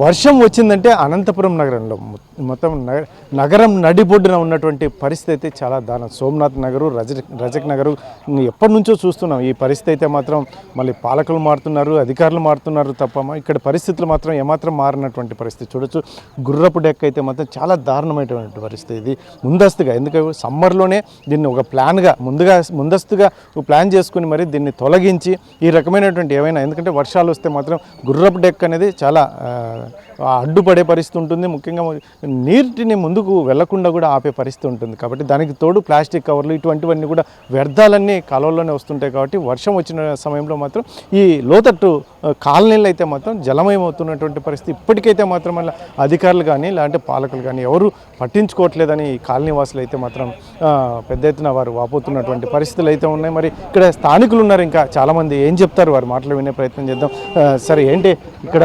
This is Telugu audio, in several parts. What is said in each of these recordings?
వర్షం వచ్చిందంటే అనంతపురం నగరంలో మొత్తం నగరం నడిబొడ్డున ఉన్నటువంటి పరిస్థితి అయితే చాలా దారుణం. సోమనాథ్ నగరు, రజక్ నగరు ఎప్పటి నుంచో చూస్తున్నాం. ఈ పరిస్థితి అయితే మాత్రం మళ్ళీ పాలకులు మారుతున్నారు, అధికారులు మారుతున్నారు తప్ప ఇక్కడ పరిస్థితులు మాత్రం ఏమాత్రం మారినటువంటి పరిస్థితి చూడొచ్చు. గుర్రపు డెక్క అయితే మాత్రం చాలా దారుణమైనటువంటి పరిస్థితి. ఇది ముందస్తుగా, ఎందుకంటే సమ్మర్లోనే దీన్ని ఒక ప్లాన్గా ముందస్తుగా ప్లాన్ చేసుకుని మరి దీన్ని తొలగించి ఈ రకమైనటువంటి ఏమైనా, ఎందుకంటే వర్షాలు వస్తే మాత్రం గుర్రపు డెక్క అనేది చాలా అడ్డుపడే పరిస్థితి ఉంటుంది. ముఖ్యంగా నీటిని ముందుకు వెళ్లకుండా కూడా ఆపే పరిస్థితి ఉంటుంది. కాబట్టి దానికి తోడు ప్లాస్టిక్ కవర్లు ఇటువంటివన్నీ కూడా వ్యర్థాలన్నీ కాలువల్లోనే వస్తుంటాయి. కాబట్టి వర్షం వచ్చిన సమయంలో మాత్రం ఈ లోతట్టు కాలనీలు అయితే మాత్రం జలమయమవుతున్నటువంటి పరిస్థితి. ఇప్పటికైతే మాత్రం మళ్ళీ అధికారులు కానీ లేదంటే పాలకులు కానీ ఎవరు పట్టించుకోవట్లేదని ఈ కాలనీ వాసులు అయితే మాత్రం పెద్ద ఎత్తున వారు వాపోతున్నటువంటి పరిస్థితులు అయితే ఉన్నాయి. మరి ఇక్కడ స్థానికులు ఉన్నారు, ఇంకా చాలామంది ఏం చెప్తారు వారి మాటలు వినే ప్రయత్నం చేద్దాం. సరే, ఏంటి ఇక్కడ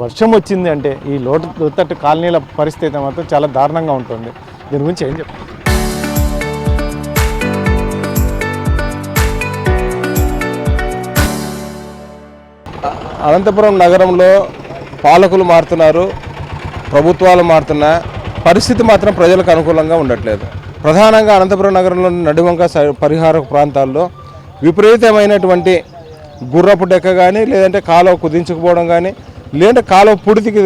వర్షం వచ్చింది అంటే ఈ లోతట్టు కాలనీల పరిస్థితి అయితే మాత్రం చాలా దారుణంగా ఉంటుంది. దీని గురించి ఏం చెప్తారు? అనంతపురం నగరంలో పాలకులు మారుతున్నారు, ప్రభుత్వాలు మారుతున్నా పరిస్థితి మాత్రం ప్రజలకు అనుకూలంగా ఉండట్లేదు. ప్రధానంగా అనంతపురం నగరంలోని నడివంక పరిహార ప్రాంతాల్లో విపరీతమైనటువంటి గుర్రపు డెక్క కానీ, లేదంటే కాలువ కుదించుకుపోవడం కానీ, లేదంటే కాలువ పుడితికి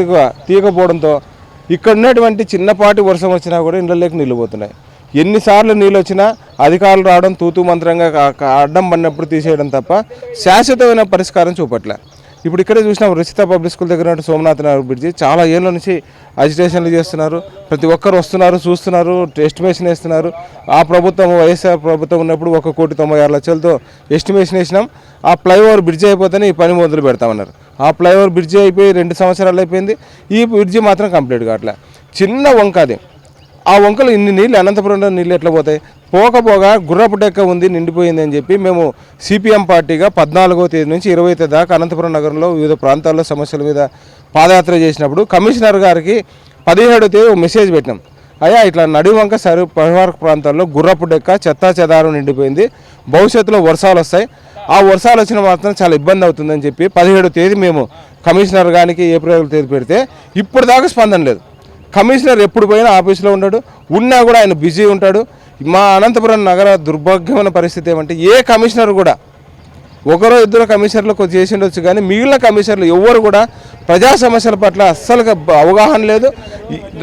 తీయకపోవడంతో ఇక్కడ ఉన్నటువంటి చిన్నపాటి వర్షం వచ్చినా కూడా ఇళ్ళలోకి నీళ్ళు పోతున్నాయి. ఎన్నిసార్లు నీళ్ళు వచ్చినా అధికారులు రావడం, తూతూ మంత్రంగా అడ్డం పడినప్పుడు తీసేయడం తప్ప శాశ్వతమైన పరిష్కారం చూపట్లే. ఇప్పుడు ఇక్కడే చూసినాం, రుచిత పబ్లిక్ స్కూల్ దగ్గర సోమనాథ్ నగర్ బ్రిడ్జి చాలా ఏళ్ళ నుంచి అజిటేషన్లు చేస్తున్నారు. ప్రతి ఒక్కరు వస్తున్నారు, చూస్తున్నారు, ఎస్టిమేషన్ వేస్తున్నారు. ఆ ప్రభుత్వం, వైఎస్ఆర్ ప్రభుత్వం ఉన్నప్పుడు 1,96,00,000తో ఎస్టిమేషన్ వేసినాం. ఆ ఫ్లైఓవర్ బ్రిడ్జి అయిపోతేనే ఈ పని మొదలు పెడతామన్నారు. ఆ ఫ్లైఓవర్ బ్రిడ్జి అయిపోయి 2 సంవత్సరాలు అయిపోయింది. ఈ బ్రిడ్జి మాత్రం కంప్లీట్ కావట్లే. చిన్న వంక అది. ఆ వంకలు ఇన్ని నీళ్ళు, అనంతపురంలో నీళ్ళు ఎట్లా పోతాయి? పోకపోగా గుర్రపు డెక్క ఉంది, నిండిపోయింది అని చెప్పి మేము సిపిఎం పార్టీగా 14వ తేదీ నుంచి 20వ తేదీ దాకా అనంతపురం నగరంలో వివిధ ప్రాంతాల్లో సమస్యల మీద పాదయాత్ర చేసినప్పుడు కమిషనర్ గారికి 17వ తేదీ మెసేజ్ పెట్టినాం. అయ్యా, ఇట్లా నడివంక పరివారక ప్రాంతాల్లో గుర్రపు డెక్క చెత్తా చెదారం నిండిపోయింది, భవిష్యత్తులో వర్షాలు వస్తాయి, ఆ వర్షాలు వచ్చిన మాత్రం చాలా ఇబ్బంది అవుతుందని చెప్పి 17వ తేదీ మేము కమిషనర్ గారికి ఏప్రిల్ తేదీ పెడితే ఇప్పుడు దాకా స్పందన లేదు. కమిషనర్ ఎప్పుడు పోయినా ఆఫీస్లో ఉంటాడు, ఉన్నా కూడా ఆయన బిజీ ఉంటాడు. మా అనంతపురం నగర దుర్భాగ్యమైన పరిస్థితి ఏమంటే ఏ కమిషనర్ కూడా, ఒకరో ఇద్దరు కమిషనర్లు కొంచెం చేసి ఉండొచ్చు కానీ మిగిలిన కమిషనర్లు ఎవరు కూడా ప్రజా సమస్యల పట్ల అస్సలు అవగాహన లేదు.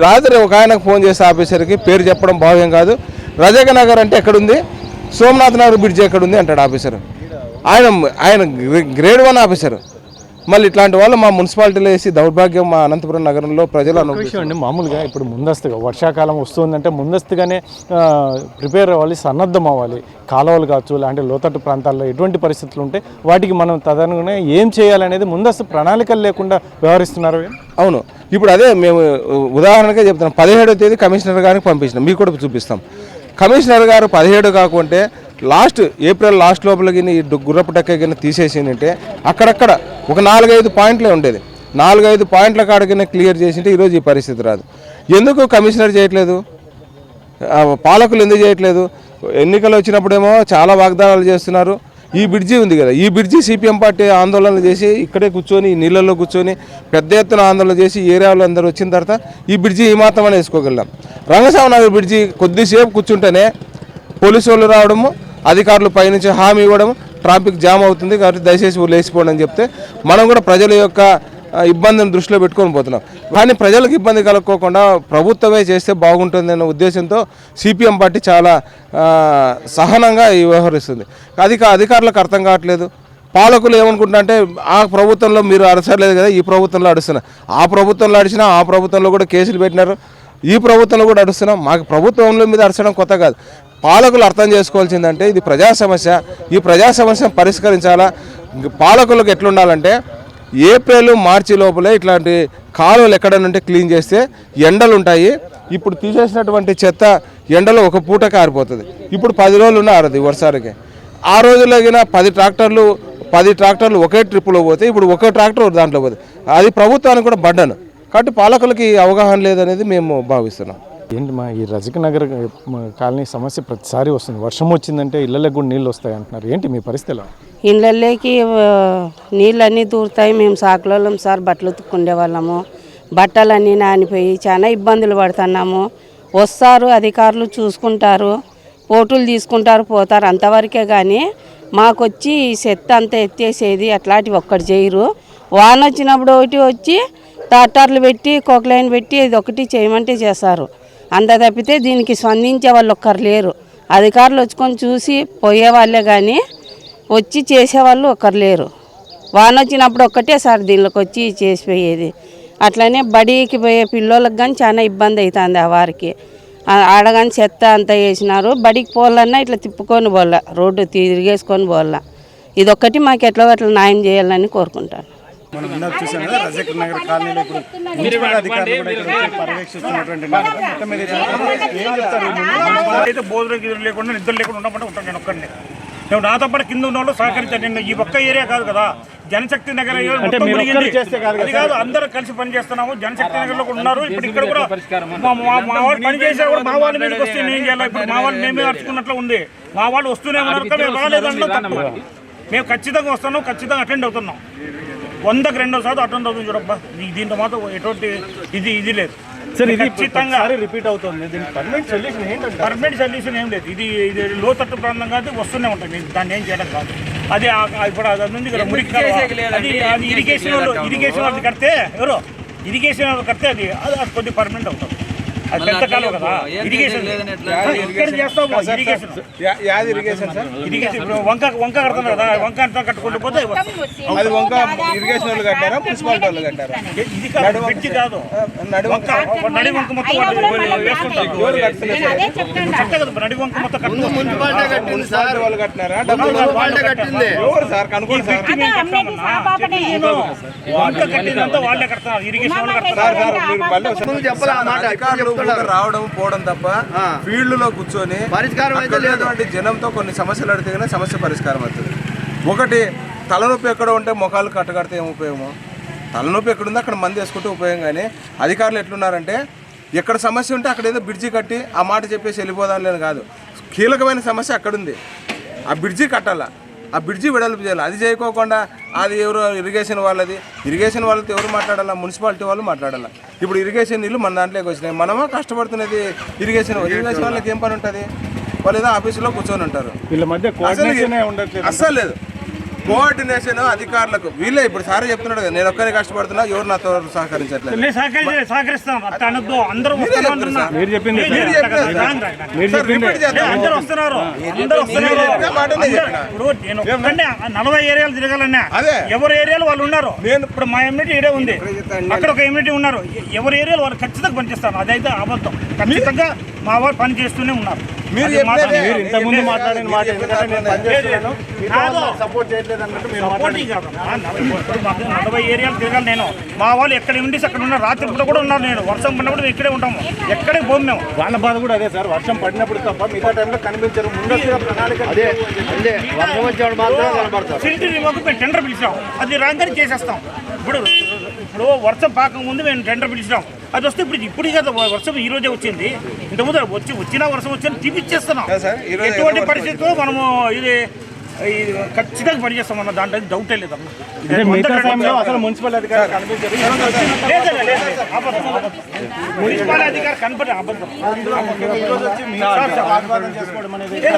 రాత్రి ఒక ఆయనకు ఫోన్ చేసే ఆఫీసర్కి పేరు చెప్పడం భావ్యం కాదు. రజక నగర్ అంటే ఎక్కడుంది, సోమనాథ్ నగర్ బ్రిడ్జి ఎక్కడుంది అంటాడు ఆఫీసర్. ఆయన గ్రేడ్ 1 ఆఫీసర్. మళ్ళీ ఇట్లాంటి వాళ్ళు మా మున్సిపాలిటీలో వేసి దౌర్భాగ్యం మా అనంతపురం నగరంలో ప్రజలు అనుభవించండి. మామూలుగా ఇప్పుడు ముందస్తుగా వర్షాకాలం వస్తుందంటే ముందస్తుగానే ప్రిపేర్ అవ్వాలి, సన్నద్ధం అవ్వాలి. కాలువలు కావచ్చు, లాంటి లోతట్టు ప్రాంతాల్లో ఎటువంటి పరిస్థితులు ఉంటే వాటికి మనం తదనుగుణంగా ఏం చేయాలనేది ముందస్తు ప్రణాళికలు లేకుండా వ్యవహరిస్తున్నారు. అవును, ఇప్పుడు అదే మేము ఉదాహరణగా చెప్తున్నాం. 17వ తేదీ కమిషనర్ గారికి పంపించినాం, మీకు కూడా చూపిస్తాం. కమిషనర్ గారు 17 కాకుంటే ఏప్రిల్ లాస్ట్ లోపలికి గుర్రపు డెక్క తీసేసిందంటే అక్కడక్కడ ఒక 4-5 పాయింట్లే ఉండేది. 4-5 పాయింట్ల కాడికైనా క్లియర్ చేసింటే ఈరోజు ఈ పరిస్థితి రాదు. ఎందుకు కమిషనర్ చేయట్లేదు, పాలకులు ఎందుకు చేయట్లేదు? ఎన్నికలు వచ్చినప్పుడేమో చాలా వాగ్దానాలు చేస్తున్నారు. ఈ బ్రిడ్జి ఉంది కదా, ఈ బ్రిడ్జి సిపిఎం పార్టీ ఆందోళనలు చేసి ఇక్కడే కూర్చొని నీళ్ళల్లో కూర్చొని పెద్ద ఎత్తున ఆందోళన చేసి ఏరియాలో అందరూ వచ్చిన తర్వాత ఈ బ్రిడ్జి ఈ మాత్రమే వేసుకోగలం. రంగస్వామి నగర్ బ్రిడ్జి కొద్దిసేపు కూర్చుంటేనే పోలీసు వాళ్ళు రావడము, అధికారులు పైనుంచి హామీ ఇవ్వడం, ట్రాఫిక్ జామ్ అవుతుంది కాబట్టి దయచేసి లేచిపోవడం అని చెప్తే మనం కూడా ప్రజల యొక్క ఇబ్బందిని దృష్టిలో పెట్టుకొని పోతున్నాం. కానీ ప్రజలకు ఇబ్బంది కలుక్కోకుండా ప్రభుత్వమే చేస్తే బాగుంటుందనే ఉద్దేశంతో సిపిఎం పార్టీ చాలా సహనంగా వ్యవహరిస్తుంది. అధికారులకు అర్థం కావట్లేదు. పాలకులు ఏమనుకుంటున్నారంటే ఆ ప్రభుత్వంలో మీరు అడసలేదు కదా, ఈ ప్రభుత్వంలో అడుస్తున్నారు. ఆ ప్రభుత్వంలో అడిచినా ఆ ప్రభుత్వంలో కూడా కేసులు పెట్టినారు, ఈ ప్రభుత్వంలో కూడా అడుస్తున్నాం. మాకు ప్రభుత్వంలో మీద అడచడం కొత్త కాదు. పాలకులు అర్థం చేసుకోవాల్సిందంటే ఇది ప్రజా సమస్య, ఈ ప్రజా సమస్యను పరిష్కరించాలా. పాలకులకు ఎట్లుండాలంటే ఏప్రిల్ మార్చి లోపలే ఇట్లాంటి కాలువలు ఎక్కడనంటే క్లీన్ చేస్తే ఎండలు ఉంటాయి. ఇప్పుడు తీసేసినటువంటి చెత్త ఎండలో ఒక పూట కారిపోతుంది. ఇప్పుడు 10 రోజులు ఉన్న ఆరది వర్షాలకి. ఆ రోజులగిన 10 ట్రాక్టర్లు ఒకే ట్రిప్పులో పోతే ఇప్పుడు ఒక ట్రాక్టర్ దాంట్లో పోతుంది. అది ప్రభుత్వానికి కూడా బడ్డను. కాబట్టి పాలకులకి అవగాహన లేదనేది మేము భావిస్తున్నాం. ఏంటి మా ఈ రజక నగర్ కాలనీ సమస్య ప్రతిసారి వస్తుంది, వర్షం వచ్చిందంటే ఇళ్ళకి కూడా నీళ్ళు వస్తాయి అంటున్నారు, ఏంటి మీ పరిస్థితిలో? ఇళ్ళల్లోకి నీళ్ళన్నీ దూరుతాయి. మేము సాకులోళ్ళం సార్, బట్టలు ఉతుక్కుండే వాళ్ళము, బట్టలన్నీ నానిపోయి చాలా ఇబ్బందులు పడుతున్నాము. వస్తారు అధికారులు, చూసుకుంటారు, ఫోటోలు తీసుకుంటారు, పోతారు, అంతవరకే. కానీ మాకొచ్చి చెత్త అంతా ఎత్తేసేది అట్లాంటివి ఒక్కటి చేయరు. వాన వచ్చినప్పుడు ఒకటి వచ్చి ట్రాక్టర్లు పెట్టి కొక్లైన్ పెట్టి ఇది ఒకటి చేయమంటే చేస్తారు. అంత తప్పితే దీనికి స్పందించే వాళ్ళు ఒక్కరు లేరు. అధికారులు వచ్చుకొని చూసి పోయే వాళ్ళే కానీ వచ్చి చేసేవాళ్ళు ఒకరు లేరు. వాన వచ్చినప్పుడు ఒక్కటే సార్ దీనిలోకి వచ్చి చేసిపోయేది. అట్లనే బడికి పోయే పిల్లలకు కానీ చాలా ఇబ్బంది అవుతుంది. ఆ వారికి ఆడగాని చెత్త అంతా వేసినారు. బడికి పోవాలన్నా ఇట్లా తిప్పుకొని పోవాల, రోడ్డు తిరిగేసుకొని పోవాల. ఇదొక్కటి మాకు ఎట్లా అట్లా న్యాయం చేయాలని కోరుకుంటాను. మనం ఇందాక చూసాం కదా రజక్ నగర్ కాలనీలో ఇప్పుడు మున్సిపల్ అధికారులు కూడా ఇక్కడ వచ్చి పర్యవేక్షిస్తున్నటువంటి మొత్తం మీద ఏం చెప్తారు? అయితే భోజనం గిజలు లేకుండా నిద్ర లేకుండా ఉండమంటే ఉంటాను నేను ఒక్కడిని. నేను నాతో పాటు కింద ఉన్న వాళ్ళు సహకరించాను. నేను ఈ ఒక్క ఏరియా కాదు కదా, జనశక్తి నగర్ అది కాదు, అందరూ కలిసి పని చేస్తున్నాము. జనశక్తి నగర్ లో కూడా ఉన్నారు. ఇప్పుడు ఇక్కడ కూడా మా వాళ్ళు పని చేసే కూడా మా వాళ్ళ మీదకి వస్తే నేను చేయాలి. ఇప్పుడు మా వాళ్ళు మేమే అరుచుకున్నట్లు ఉంది. మా వాళ్ళు వస్తూనే ఉన్నారు కానీ రాలేదంటే తప్పు. మేము ఖచ్చితంగా వస్తున్నాం, ఖచ్చితంగా అటెండ్ అవుతున్నాం. 100కి 200% అటెండ్ అవుతుంది చూడబ్బా. దీంట్లో మాత్రం ఎటువంటి ఇది లేదు సార్. ఇది ఖచ్చితంగా రిపీట్ అవుతుంది. పర్మనెంట్ సొల్యూషన్ ఏంటంటే పర్మనెంట్ సొల్యూషన్ ఏం లేదు. ఇది లోతట్టు ప్రాంతం కాదు, వస్తూనే ఉంటాయి. మీకు దాన్ని ఏం చేయడం కాదు. అది ఇప్పుడు అది ఉంది కదా మురికి కాలువ, అది ఇరిగేషన్ వాళ్ళు కడితే ఇరిగేషన్ వాళ్ళు కడితే అది కొద్దిగా పర్మనెంట్ అవుతుంది. అది పెద్ద కాలువ కదా, ఇరిగేషన్ చేస్తాము. ఇరిగేషన్ ఇప్పుడు వంక కడుతున్నారు కదా, వంక అంతా కట్టుకుంటూ పోతే అది వంక ఇరిగేషన్ వాళ్ళు కట్టారా, మున్సిపాలిటీ వాళ్ళు కట్టారా? ఇది కాదు, బ్రిడ్జి కాదు, నడి వంక మొత్తం వేస్తుంటారు. నడి వంక మొత్తం మున్సిపాలిటీ వాళ్ళు కట్టినారా? Sir కనుకోండి sir. వంక కట్టినంతా వాళ్ళే కడతారు, ఇరిగేషన్ వాళ్ళు కడతారు. రావడం పోవడం తప్ప ఫీల్డ్ లో కూర్చొని పరిష్కారం అయితే జనంతో కొన్ని సమస్యలు అడిగితే కానీ సమస్య పరిష్కారం అవుతుంది. ఒకటి తలనొప్పి ఎక్కడ ఉంటే ముఖాలు కట్టకడితే ఏం ఉపయోగము? తలనొప్పి ఎక్కడుందో అక్కడ మంది వేసుకుంటే ఉపయోగం. కానీ అధికారులు ఎట్లున్నారంటే ఎక్కడ సమస్య ఉంటే అక్కడ ఏదో బ్రిడ్జి కట్టి ఆ మాట చెప్పేసి వెళ్ళిపోదాం లేని కాదు. కీలకమైన సమస్య అక్కడుంది, ఆ బ్రిడ్జి కట్టాలా, ఆ బ్రిడ్జి వెడల్పు చేయాలి. అది చేయకోకుండా అది ఎవరు ఇరిగేషన్ వాళ్ళది, ఇరిగేషన్ వాళ్ళతో ఎవరు మాట్లాడాలా? మున్సిపాలిటీ వాళ్ళు మాట్లాడాలా. ఇప్పుడు ఇరిగేషన్ నీళ్ళు మన దాంట్లోకి వచ్చినాయి, మనమా కష్టపడుతున్నది. ఇరిగేషన్ వాళ్ళకి ఏం పని ఉంటుంది? వాళ్ళు ఏదో ఆఫీసులో కూర్చొని ఉంటారు. వీళ్ళ మధ్య అస్సలు లేదు కోఆర్డినేషన్ అధికారులకు. వీళ్ళే ఇప్పుడు సారే చెప్తున్నాడు కదా, నేను ఒక్కరిని కష్టపడుతున్నా, ఎవరు నాతో సహకరించట్లేదు. మీరు చెప్పింది ఇప్పుడు 40 ఏరియాలు తిరగాలన్నా ఎవరి ఏరియాలో వాళ్ళు ఉన్నారు. ఇప్పుడు మా ఎమ్యూనిటీ ఇడే ఉంది, అక్కడ ఒక ఎమ్యూనిటీ ఉన్నారు. ఎవరి ఏరియాలో వాళ్ళు ఖచ్చితంగా పనిచేస్తారు. అదైతే అబద్ధం. ఖచ్చితంగా మా వాళ్ళు పని చేస్తూనే ఉన్నారు. మీరు ఇంతకుముందు మాట్లాడిన మాట సపోర్ట్ చేయట్లేదు అన్నట్టు 40 ఏరియాలు తిరగాలి నేను. మా వాళ్ళు ఎక్కడ ఉండి అక్కడ ఉన్నారు. రాత్రి పూట కూడా ఉన్నారు. నేను వర్షం పడినప్పుడు మేము ఇక్కడే ఉంటాము, ఎక్కడికి పోము మేము. వాళ్ళ బాధ కూడా అదే సార్, వర్షం పడినప్పుడు తప్ప మిగతా టైంలో కనిపించారు. ముందస్తుగా ప్రణాళిక ఫిల్టర్ ఇవ్వకు మేము టెండర్ పిలిచాం, అది రాగానే చేసేస్తాం. ఇప్పుడు వర్షం పాకముందు మేము టెండర్ పిలిచినాం, అది వస్తే ఇప్పుడు కదా వర్షం ఈ రోజే వచ్చింది. ఇంతకుముందు వచ్చిన వర్షం వచ్చింది తీపిచ్చేస్తున్నాం. ఎటువంటి పరిస్థితుల్లో మనము ఇది ఖచ్చితంగా పనిచేస్తాం అన్న దాంట్లో డౌటే లేదమ్మా. అసలు మున్సిపల్ అధికారులు కనిపించారు. మున్సిపల్ అధికారి కనపడే అబద్ధం.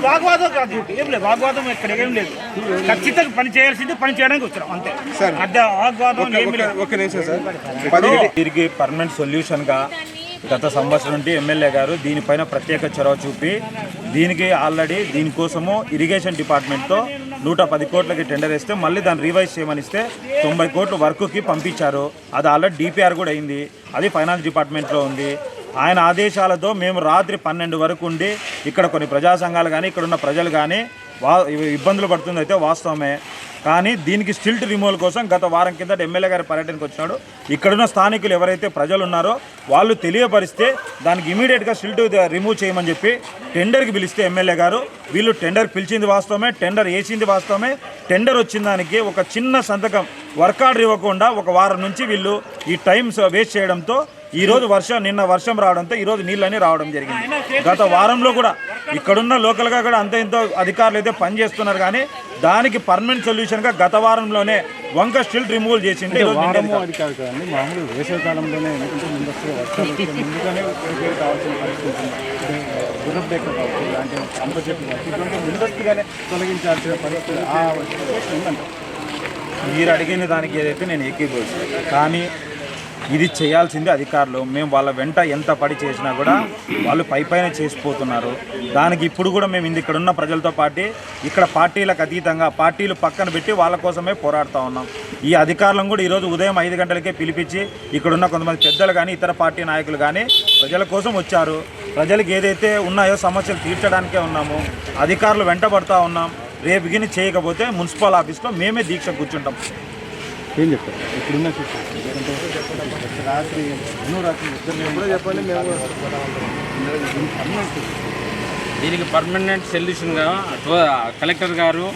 వాగ్వాదం కాదు, ఏం లేదు. వాగ్వాదం ఇక్కడ ఏం లేదు. ఖచ్చితంగా పని చేయాల్సింది పని చేయడానికి వచ్చినాం అంతే. అదే వాగ్వాదం ఏమి లేదు. దీనికి పర్మనెంట్ సొల్యూషన్గా గత సంవత్సరం నుండి ఎమ్మెల్యే గారు దీనిపైన ప్రత్యేక చొరవ చూపి దీనికి ఆల్రెడీ దీనికోసము ఇరిగేషన్ డిపార్ట్మెంట్తో 110 కోట్లకి టెండర్ వేస్తే మళ్ళీ దాన్ని రివైజ్ చేయమని ఇస్తే 90 కోట్ల వర్క్కి పంపించారు. అది ఆల్రెడీ డిపిఆర్ కూడా అయింది, అది ఫైనాన్స్ డిపార్ట్మెంట్లో ఉంది. ఆయన ఆదేశాలతో మేము రాత్రి 12 వరకు ఉండి ఇక్కడ కొన్ని ప్రజా సంఘాలు కానీ ఇక్కడ ఉన్న ప్రజలు కానీ ఇబ్బందులు పడుతుంది అయితే వాస్తవమే. కానీ దీనికి స్టిల్ట్ రిమూవల్ కోసం గత వారం కిందట ఎమ్మెల్యే గారి పర్యటనకు వచ్చినాడు. ఇక్కడున్న స్థానికులు ఎవరైతే ప్రజలు ఉన్నారో వాళ్ళు తెలియపరిస్తే దానికి ఇమీడియట్గా స్టిల్ట్ రిమూవ్ చేయమని చెప్పి టెండర్కి పిలిస్తే ఎమ్మెల్యే గారు వీళ్ళు టెండర్ పిలిచింది వాస్తవమే, టెండర్ వేసింది వాస్తవమే, టెండర్ వచ్చిన దానికి ఒక చిన్న సంతకం వర్క్ ఆర్డర్ ఇవ్వకుండా ఒక వారం నుంచి వీళ్ళు ఈ టైం వేస్ట్ చేయడంతో ఈరోజు నిన్న వర్షం రావడంతో ఈరోజు నీళ్ళని రావడం జరిగింది. గత వారంలో కూడా ఇక్కడున్న లోకల్గా కూడా అంత ఇంత అధికారులు అయితే పనిచేస్తున్నారు కానీ దానికి పర్మనెంట్ సొల్యూషన్గా గత వారంలోనే వంక స్టిల్ రిమూవల్ చేసింది. అది కాదు కదండి, మామూలు వేసవి కాలంలోనే ఎందుకంటే ముందస్తుగా వర్షాలు వచ్చే ముందుగానే కావాల్సిన పరిస్థితి గుర్రబ్రేకర్ కావచ్చు, ఇలాంటి అంప చెట్లు కావచ్చు, ఇటువంటి ముందస్తుగానే తొలగించాల్సిన పరిస్థితి ఆ సిచ్యువేషన్ ఉందంట. మీరు అడిగిన దానికి ఏదైతే నేను ఏకీభవిస్తాను, కానీ ఇది చేయాల్సింది అధికారులు. మేము వాళ్ళ వెంట ఎంత పడి చేసినా కూడా వాళ్ళు పైన చేసిపోతున్నారు. దానికి ఇప్పుడు కూడా మేము ఇక్కడ ఉన్న ప్రజలతో పాటు ఇక్కడ పార్టీలకు అతీతంగా పార్టీలు పక్కన పెట్టి వాళ్ళ కోసమే పోరాడుతూ ఉన్నాం. ఈ అధికారులను కూడా ఈరోజు ఉదయం 5 గంటలకే పిలిపించి ఇక్కడున్న కొంతమంది పెద్దలు కానీ ఇతర పార్టీ నాయకులు కానీ ప్రజల కోసం వచ్చారు. ప్రజలకు ఏదైతే ఉన్నాయో సమస్యలు తీర్చడానికే ఉన్నాము. అధికారులు వెంటబడతా ఉన్నాం. రేపు గిని చేయకపోతే మున్సిపల్ ఆఫీస్లో మేమే దీక్ష కూర్చుంటాం. ఏం చెప్తారు ఇప్పుడున్న సిచ్యువేషన్? రాత్రి ఎప్పుడో చెప్పండి మేము దీనికి పర్మనెంట్ సొల్యూషన్గా కలెక్టర్ గారు,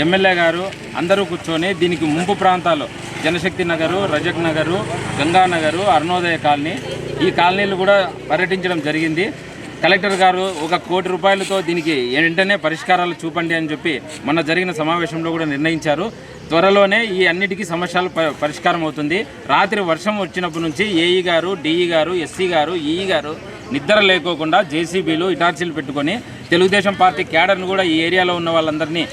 ఎమ్మెల్యే గారు అందరూ కూర్చొని దీనికి ముంపు ప్రాంతాలు జనశక్తి నగరు, రజక్ నగరు, గంగానగరు, అరుణోదయ కాలనీ ఈ కాలనీలు కూడా పర్యటించడం జరిగింది. కలెక్టర్ గారు 1 కోటి రూపాయలతో దీనికి వెంటనే పరిష్కారాలు చూపండి అని చెప్పి మొన్న జరిగిన సమావేశంలో కూడా నిర్ణయించారు. త్వరలోనే ఈ అన్నిటికీ సమస్యలు పరిష్కారం అవుతుంది. రాత్రి వర్షం వచ్చినప్పటి నుంచి ఏఈ గారు, డిఈ గారు, ఎస్సీ గారు, ఈఈ గారు నిద్ర లేకోకుండా జేసీబీలు, ఇటార్చీలు పెట్టుకొని తెలుగుదేశం పార్టీ క్యాడర్ను కూడా ఈ ఏరియాలో ఉన్న వాళ్ళందరినీ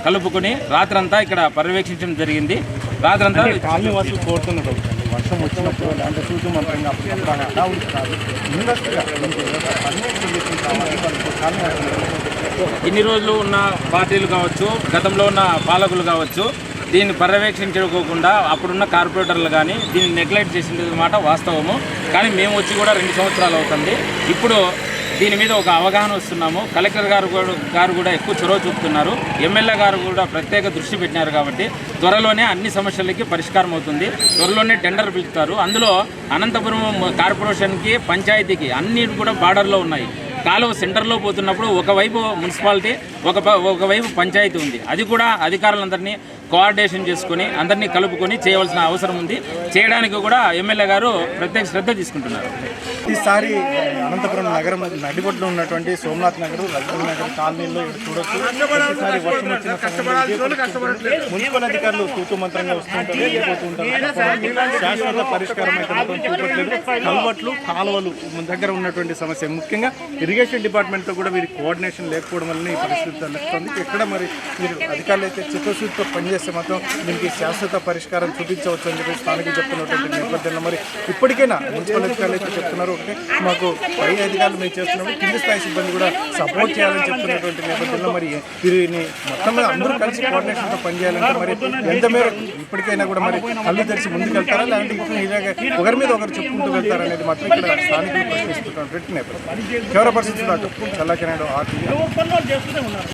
కలుపుకొని రాత్రంతా ఇక్కడ పర్యవేక్షించడం జరిగింది. రాత్రంతా కాలనీ వాసులు కోరుతున్నారు వర్షం వచ్చినప్పుడు అంటే సూచన మంత్రంగా కాదు ముందస్తుగా ఇన్ని రోజులు ఉన్న పార్టీలు కావచ్చు, గతంలో ఉన్న పాలకులు కావచ్చు, దీన్ని పర్యవేక్షించుకోకుండా అప్పుడున్న కార్పొరేటర్లు కానీ దీన్ని నెగ్లెక్ట్ చేసిన మాట వాస్తవము. కానీ మేము వచ్చి కూడా 2 సంవత్సరాలు అవుతుంది. ఇప్పుడు దీని మీద ఒక అవగాహన వస్తున్నాము. కలెక్టర్ గారు కూడా ఎక్కువ చొరవ చూపుతున్నారు. ఎమ్మెల్యే గారు కూడా ప్రత్యేక దృష్టి పెట్టినారు. కాబట్టి త్వరలోనే అన్ని సమస్యలకి పరిష్కారం అవుతుంది. త్వరలోనే టెండర్ పిలుస్తారు. అందులో అనంతపురం కార్పొరేషన్కి, పంచాయతీకి అన్నీ కూడా బార్డర్లో ఉన్నాయి. కాలువ సెంటర్లో పోతున్నప్పుడు ఒకవైపు మున్సిపాలిటీ, ఒకవైపు పంచాయతీ ఉంది. అది కూడా అధికారులందరినీ కోఆర్డినేషన్ చేసుకొని అందరినీ కలుపుకొని చేయవలసిన అవసరం ఉంది. చేయడానికి కూడా ఎమ్మెల్యే గారు ప్రత్యేక శ్రద్ధ తీసుకుంటున్నారు. ఈసారి అనంతపురం నగరం నడిబొడ్లో ఉన్నటువంటి సోమనాథ్ నగర్, రజక్ నగర్ కాలనీలో చూడొచ్చు. ఈసారి వర్షం వచ్చిన సమయంలో మున్సిపల్ అధికారులు తూతు మంత్రంగా వస్తుంటారు, వెళ్ళిపోతుంటారు. శాశ్వత పరిష్కారం అయితే మాత్రం చూపట్లేదు. కల్వట్లు, కాలువలు దగ్గర ఉన్నటువంటి సమస్య, ముఖ్యంగా ఇరిగేషన్ డిపార్ట్మెంట్తో కూడా వీరి కోఆర్డినేషన్ లేకపోవడం వల్ల ఈ పరిస్థితి తలెత్తుంది. ఎక్కడ మరి మీరు అధికారులు అయితే చిత్తశుద్ధితో పనిచేస్తే మాత్రం దీనికి శాశ్వత పరిష్కారం చూపించవచ్చు అని చెప్పి స్థానికులు చెప్తున్నటువంటి నేపథ్యంలో మరి ఇప్పటికైనా మున్సిపల్ అధికారులు అయితే చెప్తున్నారు, ఒకటి మాకు పై అధికారులు మేము చేస్తున్నప్పుడు కింది స్థాయి సిబ్బంది కూడా సపోర్ట్ చేయాలని చెప్తున్నటువంటి నేపథ్యంలో మరి వీరిని మొత్తం అందరూ కలిసి కోఆర్డినేషన్తో పనిచేయాలంటే మరి ఎంత మేరకు ఇప్పటికైనా కూడా మరి కళ్ళు తెరిచి ముందుకు వెళ్తారా, లేదంటే ఇప్పుడు ఒకరి మీద ఒకరు చెప్పుకుంటూ వెళ్తారా అనేది మాత్రం ఇక్కడ స్థానికులు ప్రశ్నిస్తున్నటువంటి నేపథ్యం. చివరి పరిస్థితుల్లో చల్లాకినాడు ఆర్టీ